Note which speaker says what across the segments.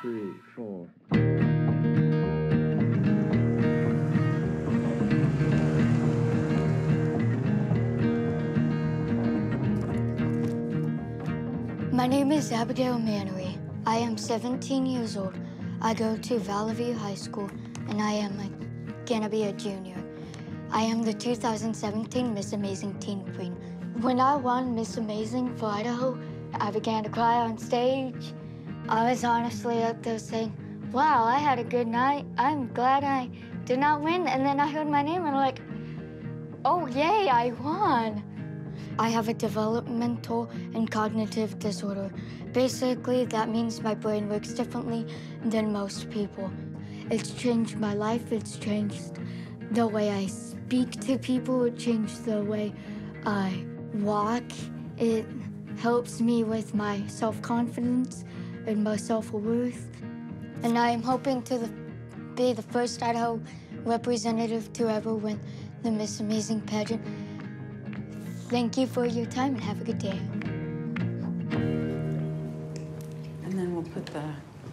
Speaker 1: 3, 4.
Speaker 2: My name is Abigail Manery. I am 17 years old. I go to Valley View High School, and I am gonna be a junior. I am the 2017 Miss Amazing Teen Queen. When I won Miss Amazing for Idaho, I began to cry on stage. I was honestly up there saying, wow, I had a good night. I'm glad I did not win. And then I heard my name and I'm like, oh, yay, I won. I have a developmental and cognitive disorder. Basically, that means my brain works differently than most people. It's changed my life. It's changed the way I speak to people. It changed the way I walk. It helps me with my self-confidence and my self-worth. And I am hoping to be the first Idaho representative to ever win the Miss Amazing pageant. Thank you for your time and have a good day.
Speaker 3: And then we'll put the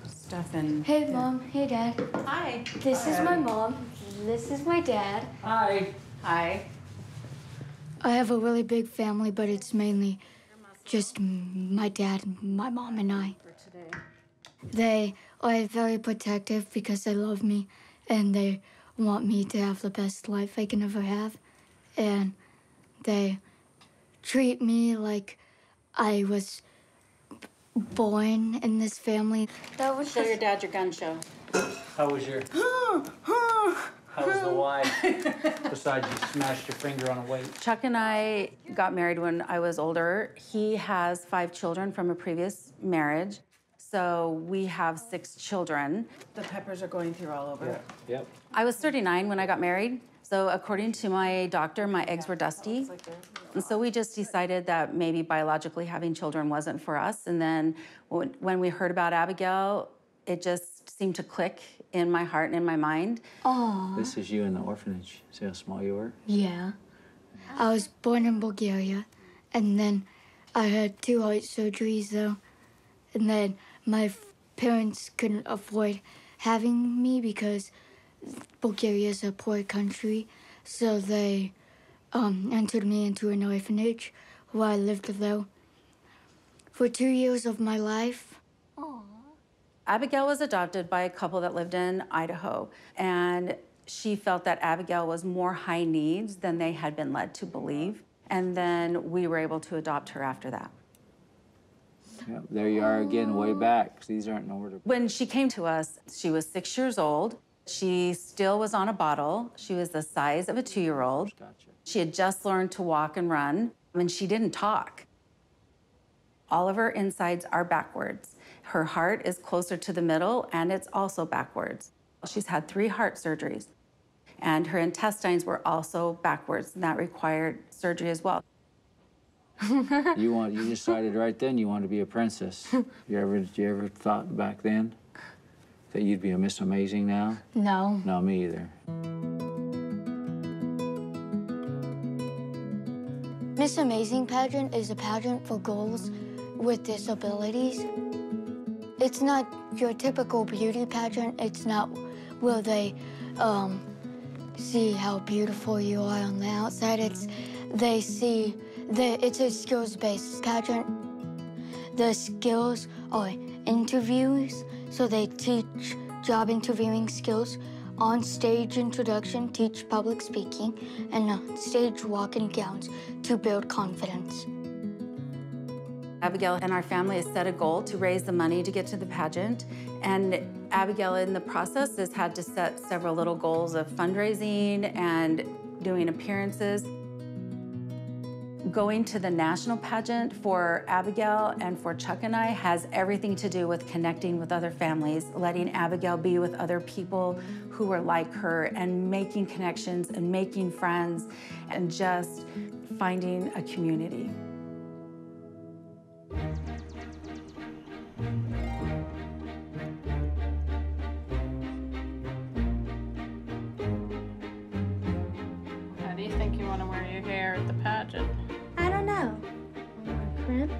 Speaker 3: stuff in.
Speaker 2: Hey, Mom. Hey, Dad.
Speaker 3: Hi.
Speaker 2: This is my mom. This is my dad.
Speaker 3: Hi. Hi.
Speaker 2: I have a really big family, but it's mainly just my dad, my mom, and I. They are very protective because they love me and they want me to have the best life I can ever have. And they treat me like I was born in this family.
Speaker 3: That was show your dad your gun show.
Speaker 4: How was your... How was the wife? Besides you smashed your finger on a weight.
Speaker 3: Chuck and I got married when I was older. He has 5 children from a previous marriage. So we have 6 children. The peppers are going through all over.
Speaker 4: Yeah. Yep.
Speaker 3: I was 39 when I got married. So according to my doctor, my eggs were dusty. And so we just decided that maybe biologically having children wasn't for us. And then when we heard about Abigail, it just seemed to click in my heart and in my mind.
Speaker 2: Oh.
Speaker 1: This is you in the orphanage. See how small you were?
Speaker 2: Yeah. I was born in Bulgaria, and then I had 2 heart surgeries, though. And then my parents couldn't afford having me because Bulgaria is a poor country, so they entered me into an orphanage where I lived there for 2 years of my life. Aww.
Speaker 3: Abigail was adopted by a couple that lived in Idaho, and she felt that Abigail was more high needs than they had been led to believe, and then we were able to adopt her after that.
Speaker 1: Yep, there you are again, way back. These aren't in order.
Speaker 3: When she came to us, she was 6 years old. She still was on a bottle. She was the size of a 2-year-old.
Speaker 1: Gotcha.
Speaker 3: She had just learned to walk and run, and she didn't talk. All of her insides are backwards. Her heart is closer to the middle, and it's also backwards. She's had 3 heart surgeries, and her intestines were also backwards, and that required surgery as well.
Speaker 1: You decided right then you wanted to be a princess. Did you ever thought back then that you'd be a Miss Amazing now?
Speaker 2: No.
Speaker 1: No, me either.
Speaker 2: Miss Amazing pageant is a pageant for girls with disabilities. It's not your typical beauty pageant. It's not where they see how beautiful you are on the outside. It's a skills-based pageant. The skills are interviews, so they teach job interviewing skills, on-stage introduction, teach public speaking, and stage walk and gowns to build confidence.
Speaker 3: Abigail and our family has set a goal to raise the money to get to the pageant, and Abigail in the process has had to set several little goals of fundraising and doing appearances. Going to the national pageant for Abigail and for Chuck and I has everything to do with connecting with other families, letting Abigail be with other people who are like her and making connections and making friends and just finding a community.
Speaker 5: How do you think you want to wear your hair at the pageant?
Speaker 6: I don't know. Crimp?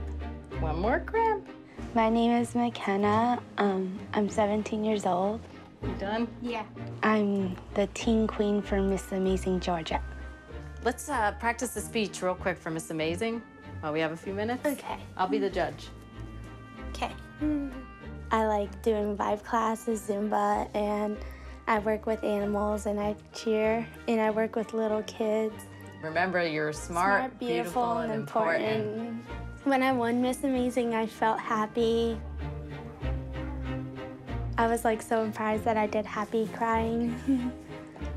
Speaker 5: One more crimp.
Speaker 6: My name is Mckenna. I'm 17 years old.
Speaker 5: You done?
Speaker 6: Yeah. I'm the teen queen for Miss Amazing Georgia.
Speaker 7: Let's practice the speech real quick for Miss Amazing while we have a few minutes.
Speaker 6: Okay.
Speaker 7: I'll be the judge.
Speaker 6: Okay. I like doing vibe classes, Zumba, and I work with animals, and I cheer, and I work with little kids.
Speaker 7: Remember, you're smart,
Speaker 6: beautiful, and important. When I won Miss Amazing, I felt happy. I was like so surprised that I did happy crying.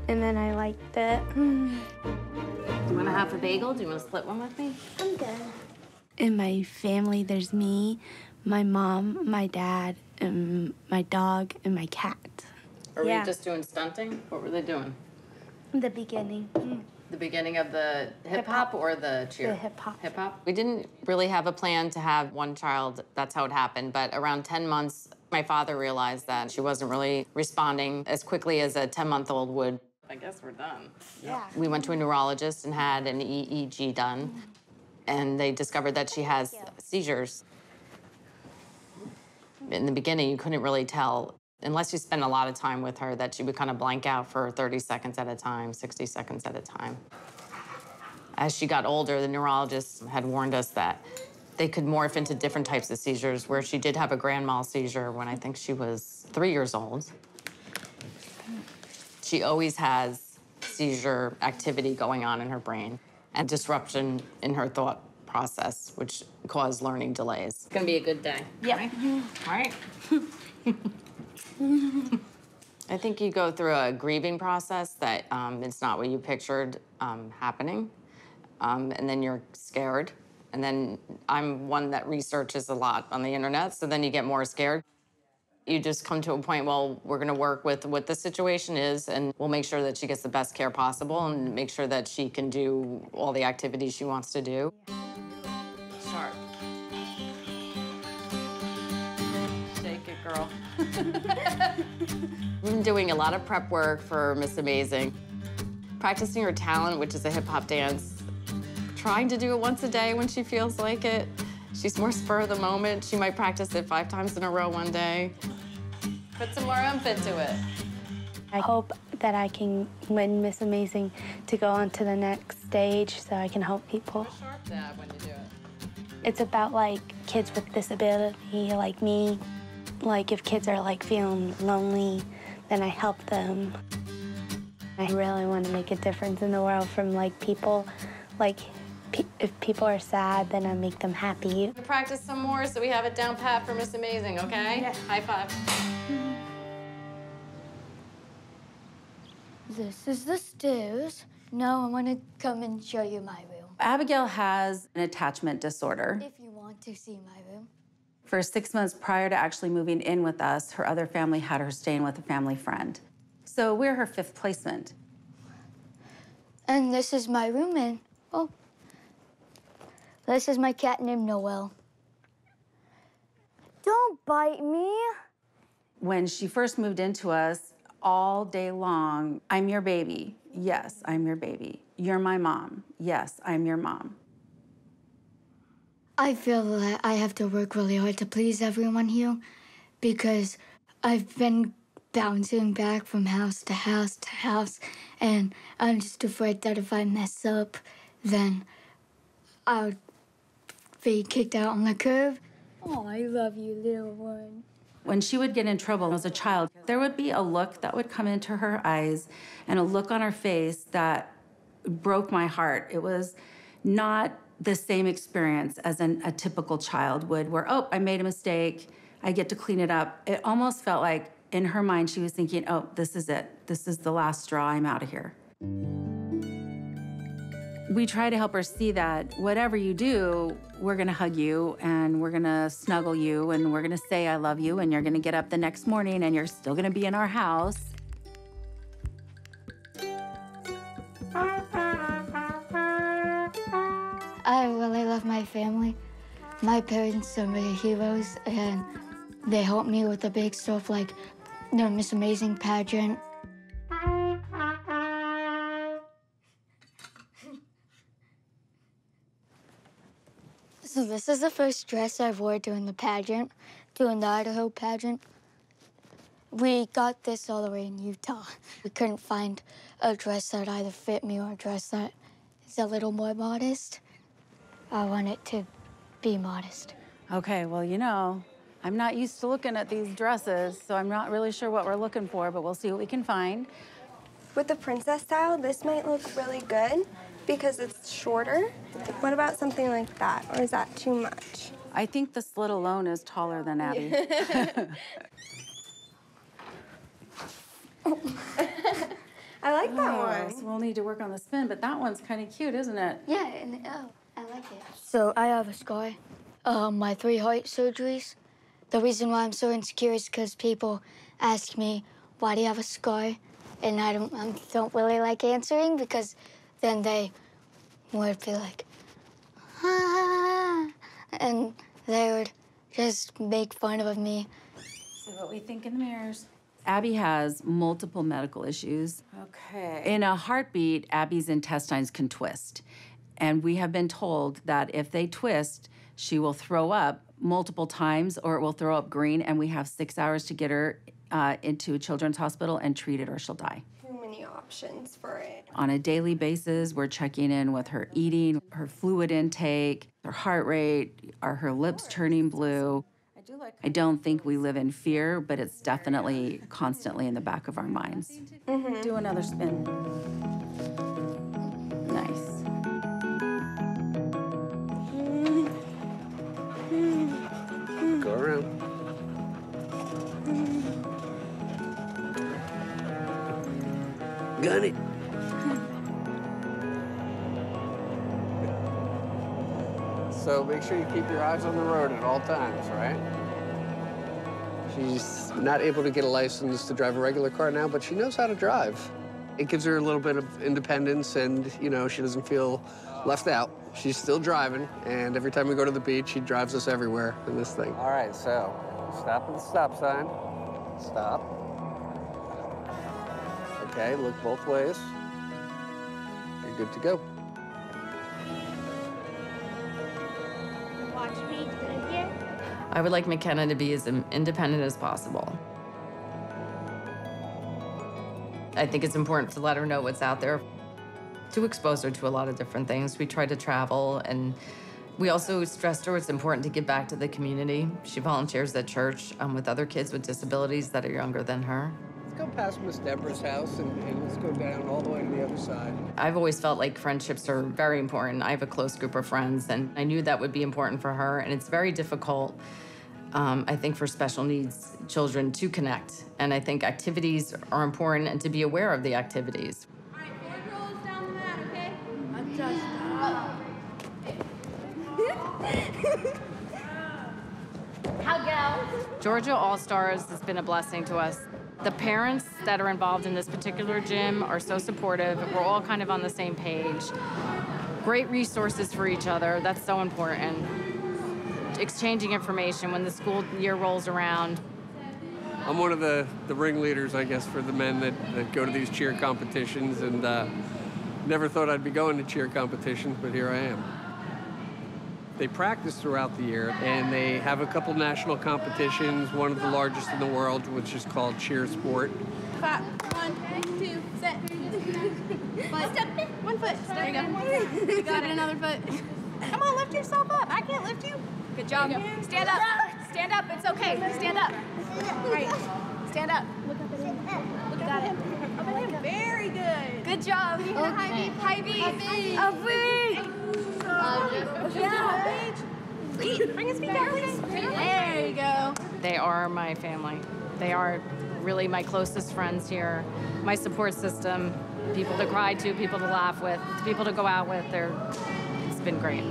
Speaker 6: And then I liked it.
Speaker 7: Do you want to have a bagel? Do you want to split one with me?
Speaker 6: I'm good. In my family, there's me, my mom, my dad, and my dog, and my cat.
Speaker 7: Are we just doing stunting? What were they doing?
Speaker 6: In the beginning.
Speaker 7: The beginning of the hip-hop or the cheer?
Speaker 6: The hip-hop.
Speaker 7: Hip-hop. We didn't really have a plan to have one child. That's how it happened. But around 10 months, my father realized that she wasn't really responding as quickly as a 10-month-old would. I guess we're done.
Speaker 6: Yeah.
Speaker 7: We went to a neurologist and had an EEG done, and they discovered that she has seizures. In the beginning, you couldn't really tell, unless you spend a lot of time with her, that she would kind of blank out for 30 seconds at a time, 60 seconds at a time. As she got older, the neurologist had warned us that they could morph into different types of seizures, where she did have a grand mal seizure when I think she was 3 years old. She always has seizure activity going on in her brain and disruption in her thought process, which caused learning delays. It's gonna be a good day.
Speaker 6: Yeah.
Speaker 7: All right. I think you go through a grieving process that it's not what you pictured happening, and then you're scared. And then I'm one that researches a lot on the internet, so then you get more scared. You just come to a point, well, we're gonna work with what the situation is, and we'll make sure that she gets the best care possible and make sure that she can do all the activities she wants to do. Sharp. Shake it, girl. We've been doing a lot of prep work for Miss Amazing. Practicing her talent, which is a hip-hop dance. Trying to do it once a day when she feels like it. She's more spur of the moment. She might practice it 5 times in a row one day. Put some more oomph into it.
Speaker 6: I hope that I can win Miss Amazing to go on to the next stage so I can help people.
Speaker 7: Sharp dab when you do it.
Speaker 6: It's about like kids with disability like me. Like if kids are like feeling lonely, then I help them. I really want to make a difference in the world from like people, like if people are sad, then I make them happy.
Speaker 7: Practice some more so we have it down pat for Miss Amazing, okay?
Speaker 6: Yeah.
Speaker 7: High five.
Speaker 2: This is the stairs. Now I want to come and show you my room.
Speaker 3: Abigail has an attachment disorder.
Speaker 2: If you want to see my room.
Speaker 3: For 6 months prior to actually moving in with us, her other family had her staying with a family friend. So we're her 5th placement.
Speaker 2: And this is my room, and this is my cat named Noel. Don't bite me.
Speaker 3: When she first moved into us, all day long, I'm your baby. Yes, I'm your baby. You're my mom. Yes, I'm your mom.
Speaker 2: I feel that I have to work really hard to please everyone here because I've been bouncing back from house to house to house, and I'm just afraid that if I mess up, then I'll be kicked out on the curb. Oh, I love you, little one.
Speaker 3: When she would get in trouble as a child, there would be a look that would come into her eyes and a look on her face that broke my heart. It was not the same experience as a typical child would, where, oh, I made a mistake, I get to clean it up. It almost felt like in her mind she was thinking, oh, this is it. This is the last straw, I'm out of here. We try to help her see that whatever you do, we're gonna hug you and we're gonna snuggle you and we're gonna say I love you, and you're gonna get up the next morning and you're still gonna be in our house.
Speaker 2: I really love my family. My parents are my heroes, and they help me with the big stuff like the Miss Amazing pageant. So this is the first dress I wore during the pageant, during the Idaho pageant. We got this all the way in Utah. We couldn't find a dress that either fit me or a dress that is a little more modest. I want it to be modest.
Speaker 3: Okay, well, you know, I'm not used to looking at these dresses, so I'm not really sure what we're looking for, but we'll see what we can find.
Speaker 8: With the princess style, this might look really good because it's shorter. What about something like that, or is that too much?
Speaker 3: I think the slit alone is taller than Abby.
Speaker 8: I like that one.
Speaker 3: So we'll need to work on the spin, but that one's kind of cute, isn't it?
Speaker 2: Yeah, and I like it. So I have a scar. My 3 heart surgeries. The reason why I'm so insecure is because people ask me, why do you have a scar? And I don't really like answering because then they would be like, ah, and they would just make fun of me.
Speaker 3: See what we think in the mirrors. Abby has multiple medical issues. Okay. In a heartbeat, Abby's intestines can twist. And we have been told that if they twist, she will throw up multiple times or it will throw up green, and we have 6 hours to get her into a children's hospital and treat it or she'll die.
Speaker 8: Too many options for it.
Speaker 3: On a daily basis, we're checking in with her eating, her fluid intake, her heart rate, are her lips turning blue? I don't think we live in fear, but it's definitely constantly in the back of our minds. Mm-hmm. Do another spin. Nice.
Speaker 9: Go around. Got it. So make sure you keep your eyes on the road at all times, right? She's not able to get a license to drive a regular car now, but she knows how to drive. It gives her a little bit of independence and, you know, she doesn't feel left out. She's still driving, and every time we go to the beach, she drives us everywhere in this thing. All right, so stop at the stop sign. Stop. Okay, look both ways. You're good to go.
Speaker 6: Watch me through here.
Speaker 7: I would like Mckenna to be as independent as possible. I think it's important to let her know what's out there, to expose her to a lot of different things. We try to travel, and we also stressed her it's important to give back to the community. She volunteers at church with other kids with disabilities that are younger than her.
Speaker 9: Let's go past Miss Deborah's house and let's go down all the way to the other side.
Speaker 7: I've always felt like friendships are very important. I have a close group of friends, and I knew that would be important for her, and it's very difficult, I think, for special needs children to connect. And I think activities are important, and to be aware of the activities.
Speaker 10: All right, 4 rolls down the mat, okay?
Speaker 7: Georgia All-Stars has been a blessing to us. The parents that are involved in this particular gym are so supportive. We're all kind of on the same page. Great resources for each other. That's so important. Exchanging information when the school year rolls around.
Speaker 9: I'm one of the ringleaders, I guess, for the men that go to these cheer competitions, and never thought I'd be going to cheer competitions, but here I am. They practice throughout the year, and they have a couple national competitions, one of the largest in the world, which is called Cheer Sport.
Speaker 10: Clap. 1, 2, set. Foot. Step. 1 foot. There you go. You got it. Another foot. Come on, lift yourself up. I can't lift you. Good job. Stand up. Stand up. It's okay. Stand up. Right. Stand up. Look up at him. Look at him. Up at him. Very good. Good job. High beat. High beat. High beat. Yeah. Bring his feet down, please. There you go.
Speaker 7: They are my family. They are really my closest friends here, my support system, people to cry to, people to laugh with, people to go out with. It's been great.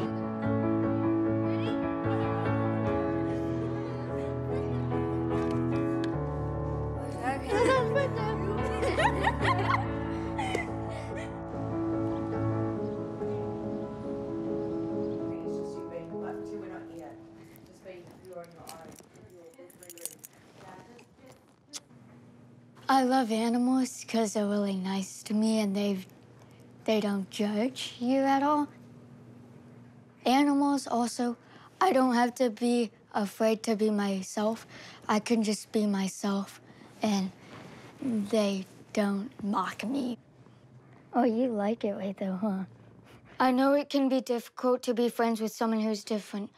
Speaker 2: I love animals because they're really nice to me and they don't judge you at all. Animals also I don't have to be afraid to be myself. I can just be myself, and they don't mock me. Oh, you like it right there, huh? I know it can be difficult to be friends with someone who's different.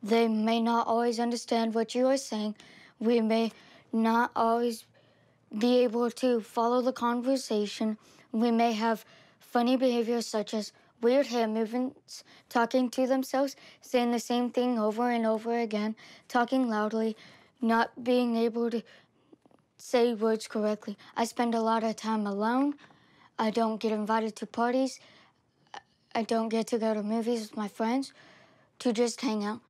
Speaker 2: They may not always understand what you are saying. We may not always be able to follow the conversation. We may have funny behaviors such as weird hair movements, talking to themselves, saying the same thing over and over again, talking loudly, not being able to say words correctly. I spend a lot of time alone. I don't get invited to parties. I don't get to go to movies with my friends to just hang out.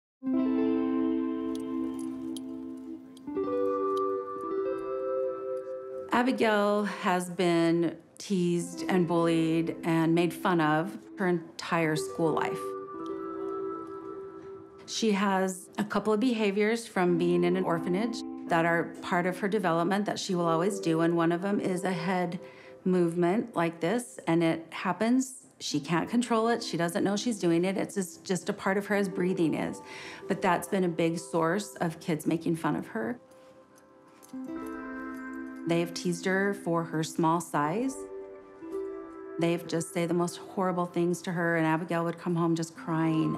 Speaker 3: Abigail has been teased and bullied and made fun of her entire school life. She has a couple of behaviors from being in an orphanage that are part of her development that she will always do, and one of them is a head movement like this, and it happens. She can't control it. She doesn't know she's doing it. It's just a part of her as breathing is. But that's been a big source of kids making fun of her. They've teased her for her small size. They've just say the most horrible things to her, and Abigail would come home just crying.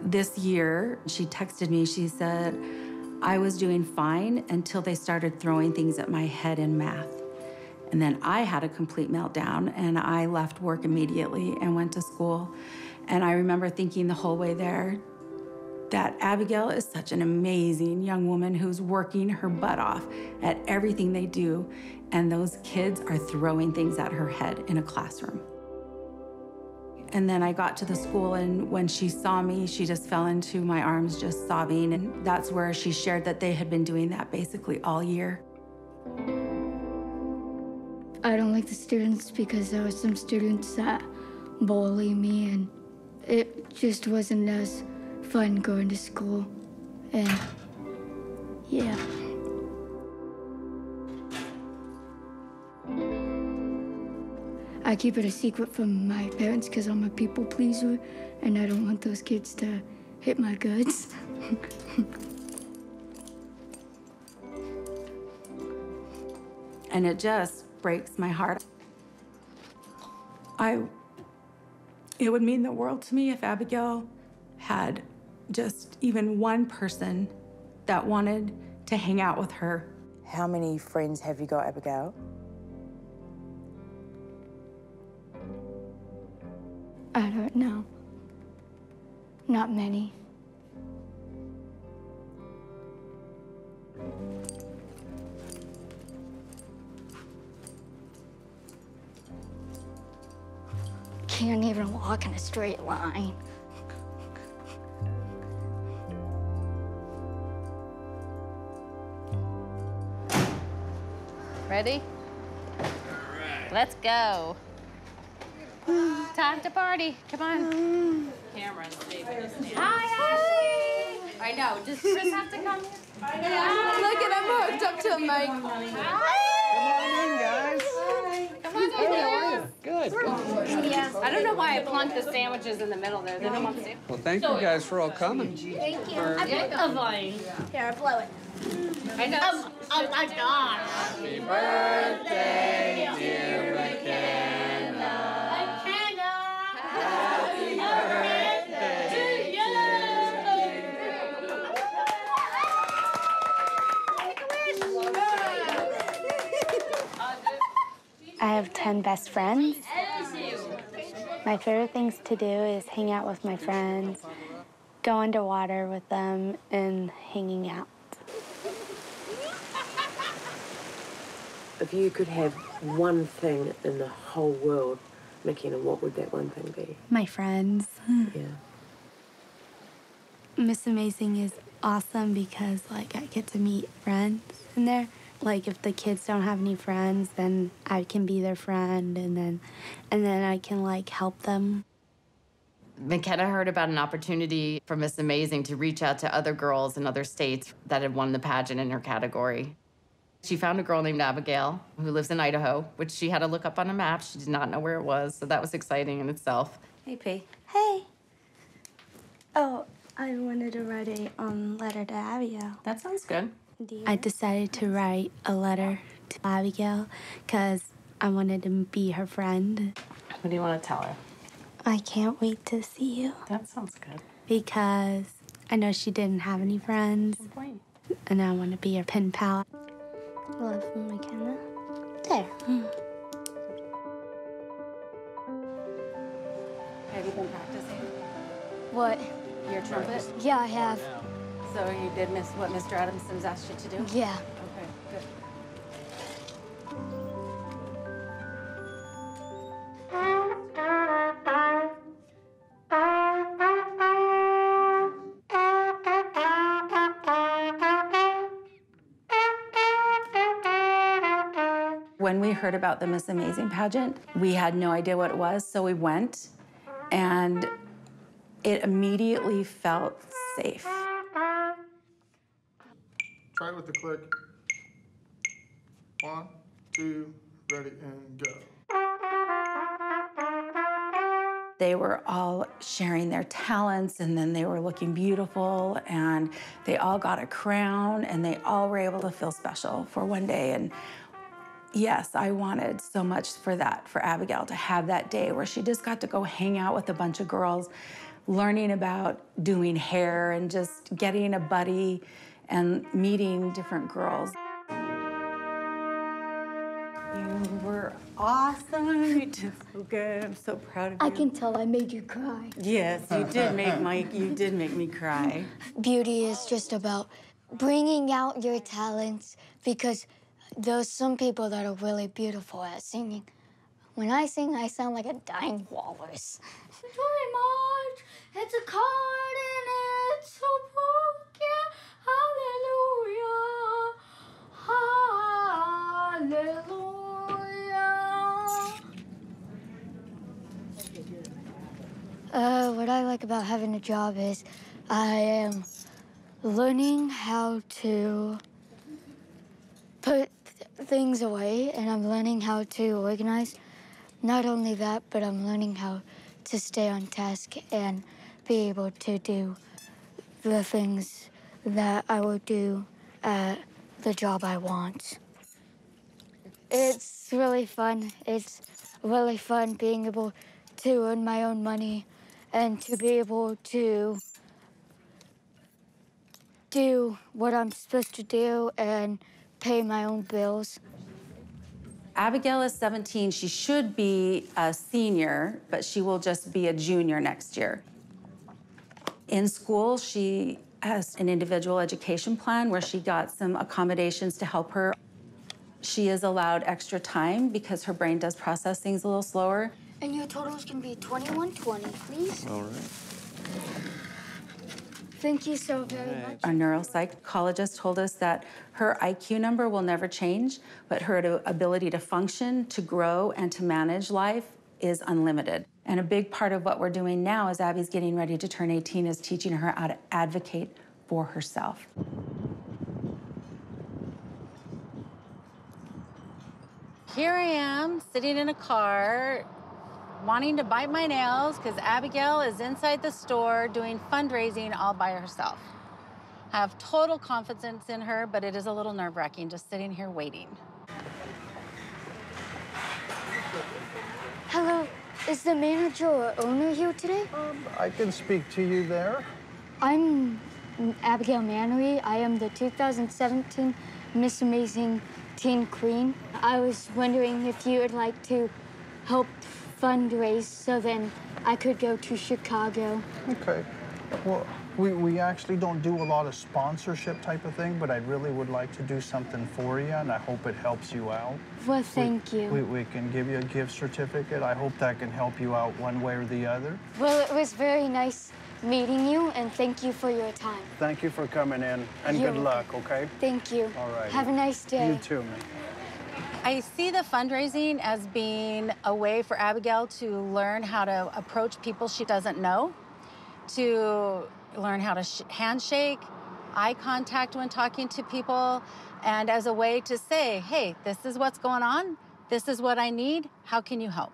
Speaker 3: This year, she texted me, she said, I was doing fine until they started throwing things at my head in math. And then I had a complete meltdown, and I left work immediately and went to school. And I remember thinking the whole way there that Abigail is such an amazing young woman who's working her butt off at everything they do, and those kids are throwing things at her head in a classroom. And then I got to the school, and when she saw me, she just fell into my arms just sobbing, and that's where she shared that they had been doing that basically all year.
Speaker 2: I don't like the students because there were some students that bully me, and it just wasn't as fun going to school. And yeah. I keep it a secret from my parents because I'm a people pleaser, and I don't want those kids to hit my guts.
Speaker 3: And it just breaks my heart. It would mean the world to me if Abigail had just even one person that wanted to hang out with her.
Speaker 11: How many friends have you got, Abigail?
Speaker 2: I don't know. Not many. Can't even walk in a straight line.
Speaker 12: Ready? All right. Let's go. Time to party. Come on. Cameron's saving us. Hi, Ashley. I know. Does Chris have to come?
Speaker 10: I know. Look at him hooked up to a mic.
Speaker 12: Hi.
Speaker 13: Come on in, guys.
Speaker 12: Hi. Come on in. How are you?
Speaker 13: Good.
Speaker 12: Yeah. I don't know why I plunked the sandwiches in the middle there. They don't want to.
Speaker 9: Well, thank you guys for all coming.
Speaker 10: Thank you.
Speaker 12: A vine.
Speaker 10: Here, blow it.
Speaker 12: I know.
Speaker 10: Oh my God.
Speaker 13: Happy birthday, dear Mckenna.
Speaker 10: Mckenna.
Speaker 13: Happy birthday to you.
Speaker 6: I have 10 best friends. My favorite things to do is hang out with my friends, go underwater with them, and hanging out.
Speaker 11: If you could have one thing in the whole world, McKenna, what would that one thing be?
Speaker 6: My friends.
Speaker 11: Yeah.
Speaker 6: Miss Amazing is awesome because, like, I get to meet friends in there. Like, if the kids don't have any friends, then I can be their friend, and then I can, like, help them.
Speaker 7: McKenna heard about an opportunity from Miss Amazing to reach out to other girls in other states that had won the pageant in her category. She found a girl named Abigail who lives in Idaho, which she had to look up on a map. She did not know where it was, so that was exciting in itself.
Speaker 3: Hey, P.
Speaker 6: Hey. Oh, I wanted to write a letter to Abigail.
Speaker 3: That sounds good.
Speaker 6: I decided to write a letter to Abigail because I wanted to be her friend.
Speaker 3: What do you want to tell her?
Speaker 6: I can't wait to see you.
Speaker 3: That sounds good.
Speaker 6: Because I know she didn't have any friends.
Speaker 3: Good point.
Speaker 6: And I want to be her pen pal. Love from Mckenna. There.
Speaker 3: Have you been practicing
Speaker 2: What?
Speaker 3: your trumpet?
Speaker 2: Yeah, I have.
Speaker 3: So you did miss what Mr. Adamson's asked you to do?
Speaker 2: Yeah.
Speaker 3: Okay, good. When we heard about the Miss Amazing pageant, we had no idea what it was, so we went, and it immediately felt safe.
Speaker 14: Try it with the click. 1, 2, ready, and go.
Speaker 3: They were all sharing their talents, and then they were looking beautiful, and they all got a crown, and they all were able to feel special for one day. And yes, I wanted so much for that, for Abigail to have that day where she just got to go hang out with a bunch of girls, learning about doing hair and just getting a buddy and meeting different girls. You were awesome. You did so good. I'm so proud of you.
Speaker 2: I can tell I made you cry.
Speaker 3: Yes, you did make me cry.
Speaker 2: Beauty is just about bringing out your talents, because there's some people that are really beautiful at singing. When I sing, I sound like a dying walrus. It's very much. It's a card and it's so broken. Hallelujah. Hallelujah. What I like about having a job is I am learning how to put things away, and I'm learning how to organize. Not only that, but I'm learning how to stay on task and be able to do the things that I would do at the job I want. It's really fun. It's really fun being able to earn my own money and to be able to do what I'm supposed to do and pay my own bills.
Speaker 3: Abigail is 17. She should be a senior, but she will just be a junior next year. In school, she has an individual education plan where she got some accommodations to help her. She is allowed extra time because her brain does process things a little slower.
Speaker 2: And your total is going to be 2120, please.
Speaker 14: All right.
Speaker 2: Thank you so very much.
Speaker 3: Our neuropsychologist told us that her IQ number will never change, but her ability to function, to grow, and to manage life is unlimited. And a big part of what we're doing now as Abby's getting ready to turn 18 is teaching her how to advocate for herself.
Speaker 15: Here I am, sitting in a car, wanting to bite my nails because Abigail is inside the store doing fundraising all by herself. I have total confidence in her, but it is a little nerve-wracking just sitting here waiting.
Speaker 2: Hello, is the manager or owner here today?
Speaker 16: I can speak to you there.
Speaker 2: I'm Abigail Manery. I am the 2017 Miss Amazing Teen Queen. I was wondering if you would like to help fundraise so then I could go to Chicago.
Speaker 16: Okay. Well, we actually don't do a lot of sponsorship type of thing, but I really would like to do something for you, and I hope it helps you out.
Speaker 2: Well, thank you.
Speaker 16: We can give you a gift certificate. I hope that can help you out one way or the other.
Speaker 2: Well, it was very nice meeting you, and thank you for your time.
Speaker 16: Thank you for coming in, and
Speaker 2: You're
Speaker 16: good luck, okay?
Speaker 2: Thank you.
Speaker 16: All right.
Speaker 2: Have a nice day.
Speaker 16: You too, man.
Speaker 15: I see the fundraising as being a way for Abigail to learn how to approach people she doesn't know, to learn how to handshake. eye contact when talking to people, and as a way to say, hey, this is what's going on, this is what I need, how can you help?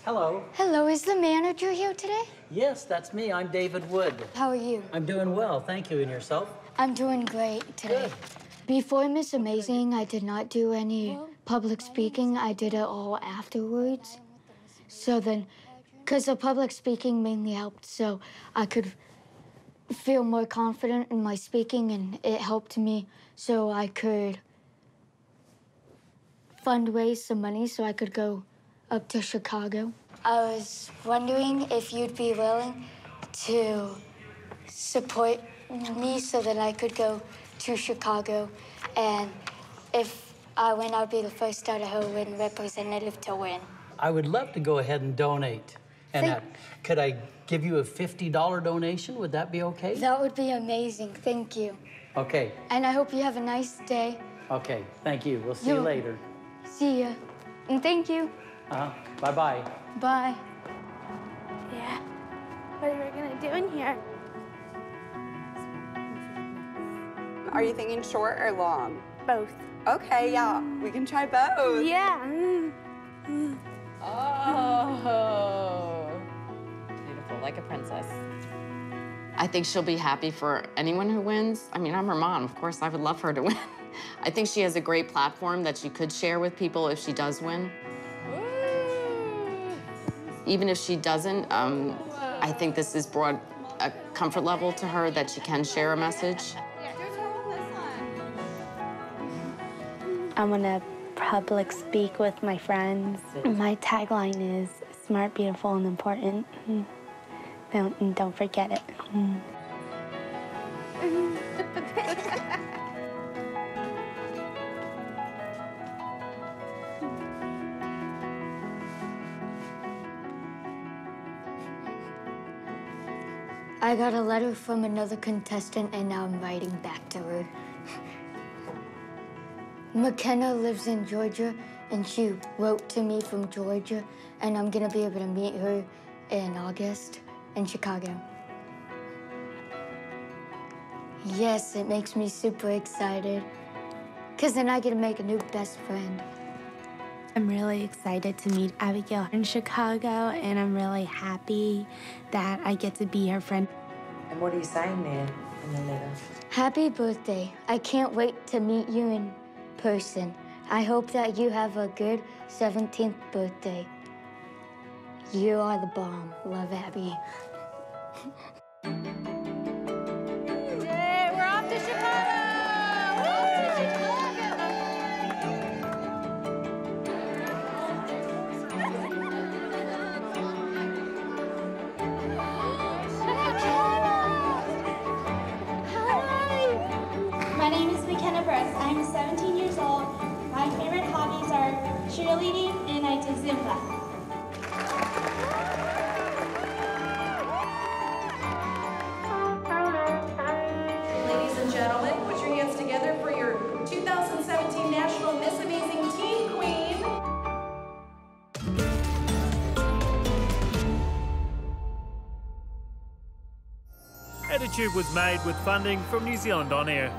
Speaker 17: Hello.
Speaker 2: Hello, is the manager here today?
Speaker 17: Yes, that's me. I'm David Wood.
Speaker 2: How are you?
Speaker 17: I'm doing well, thank you. And yourself?
Speaker 2: I'm doing great today. Before Miss Amazing, I did not do any public speaking. I did it all afterwards. So then, because the public speaking mainly helped so I could feel more confident in my speaking, and it helped me so I could fundraise some money so I could go up to Chicago. I was wondering if you'd be willing to support me so that I could go to Chicago, and if I win, I'll be the first Idaho win representative to win.
Speaker 17: I would love to go ahead and donate. And could I give you a $50 donation? Would that be okay?
Speaker 2: That would be amazing. Thank you.
Speaker 17: Okay.
Speaker 2: And I hope you have a nice day.
Speaker 17: Okay, thank you. We'll see you later.
Speaker 2: See ya. And thank you.
Speaker 17: Bye-bye.
Speaker 2: Bye.
Speaker 10: Yeah. What are we gonna do in here?
Speaker 18: Are you thinking short or long?
Speaker 10: Both.
Speaker 18: Okay, yeah, we can try both.
Speaker 10: Yeah.
Speaker 7: Oh. Beautiful, like a princess. I think she'll be happy for anyone who wins. I mean, I'm her mom. Of course, I would love her to win. I think she has a great platform that she could share with people if she does win. Even if she doesn't, I think this has brought a comfort level to her that she can share a message.
Speaker 6: I'm gonna public speak with my friends. My tagline is smart, beautiful, and important. Don't forget it.
Speaker 2: I got a letter from another contestant, and now I'm writing back to her. Mckenna lives in Georgia, and she wrote to me from Georgia, and I'm gonna be able to meet her in August in Chicago. Yes, it makes me super excited, because then I get to make a new best friend.
Speaker 6: I'm really excited to meet Abigail in Chicago, and I'm really happy that I get to be her friend.
Speaker 11: And what are you saying there in the letter?
Speaker 2: Happy birthday. I can't wait to meet you in person. I hope that you have a good 17th birthday. You are the bomb. Love, Abby.
Speaker 13: Yay, we're off to Chicago! We're off to
Speaker 10: My name is Mckenna Perez. I'm 17 years old. My favorite hobbies are cheerleading and I do Zumba.
Speaker 19: Ladies and gentlemen, put your hands together for your 2017 National Miss Amazing Teen Queen.
Speaker 20: Attitude was made with funding from New Zealand On Air.